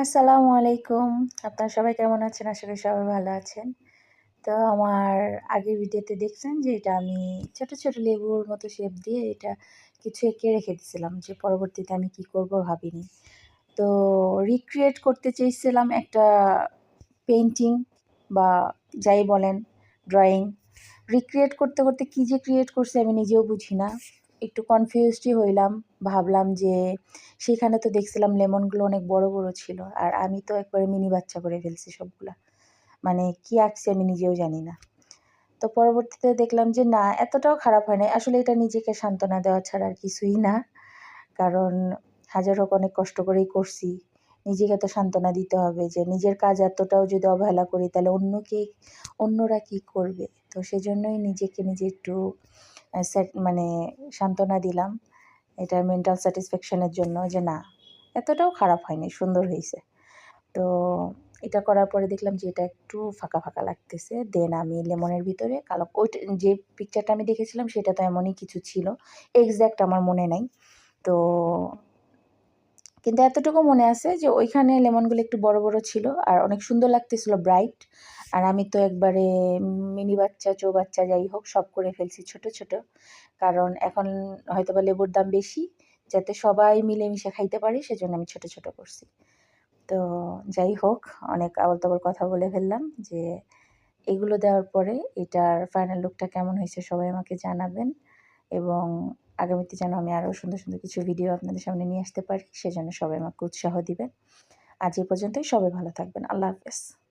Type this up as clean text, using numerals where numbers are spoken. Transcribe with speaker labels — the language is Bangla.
Speaker 1: আসসালামু আলাইকুম। আপনারা সবাই কেমন আছেন? আশা করি সবাই ভালো আছেন। তো আমার আগের ভিডিওতে দেখছেন যে এটা আমি ছোট, ছোট লেবুর মতো শেপ দিয়ে এটা কিছু এঁকে রেখে দিছিলাম যে পরবর্তীতে আমি কি করব ভাবিনি। তো রিক্রিয়েট করতে চেয়েছিলাম একটা পেইন্টিং বা যাই বলেন ড্রয়িং। রিক্রিয়েট করতে, করতে কী যে ক্রিয়েট করছি আমি নিজেও বুঝি না। একটু কনফিউজডই হইলাম। ভাবলাম যে সেখানে তো দেখছিলাম লেমনগুলো অনেক বড়, বড় ছিল। আর আমি তো একবারে মিনি বাচ্চা করে ফেলছি সবগুলা। মানে কি আঁকছি আমি নিজেও জানি না। তো পরবর্তীতে দেখলাম যে না এতটাও খারাপ হয় নাই। আসলে এটা নিজেকে সান্ত্বনা দেওয়া ছাড়া আর কিছুই না। কারণ হাজার হোক অনেক কষ্ট করেই করছি। নিজেকে তো সান্ত্বনা দিতে হবে যে নিজের কাজ এতটাও যদি অবহেলা করি তাহলে অন্যরা কি করবে? তো সেজন্যই নিজেকে নিজে একটু মানে সান্ত্বনা দিলাম। এটার মেন্টাল স্যাটিসফ্যাকশন এর জন্য যে না, এতটাও খারাপ হয়নি, সুন্দর হইছে। তো এটা করার পরে দেখলাম যে এটা একটু ফাঁকা, ফাঁকা লাগতেছে। দেন আমি লেমনের ভিতরে কালো যে পিকচারটা আমি দেখেছিলাম সেটা তো এমনই কিছু ছিল। এক্সাক্ট আমার মনে নাই। তো কিন্তু এতটুকু মনে আছে যে ওইখানে লেমনগুলো একটু বড়, বড় ছিল আর অনেক সুন্দর লাগতেছিল ব্রাইট। আর আমি তো একবারে মিনি বাচ্চা, চৌবাচ্চা যাই হোক সব করে ফেলছি ছোট, ছোট। কারণ এখন হয়তোবা লেবুর দাম বেশি, যাতে সবাই মিলেমিশে খাইতে পারি সেজন্য আমি ছোট, ছোট করছি। তো যাই হোক অনেক আবোল-তাবোল কথা বলে ফেললাম যে এগুলো দেওয়ার পরে এটার ফাইনাল লুকটা কেমন হয়েছে সবাই আমাকে জানাবেন এবং আগামীতে যেন আমি আরও সুন্দর, সুন্দর কিছু ভিডিও আপনাদের সামনে নিয়ে আসতে পারি সেজন্য সবাই আমাকে উৎসাহ দিবেন। আজ এই পর্যন্তই, সবাই ভালো থাকবেন। আল্লাহ হাফেজ।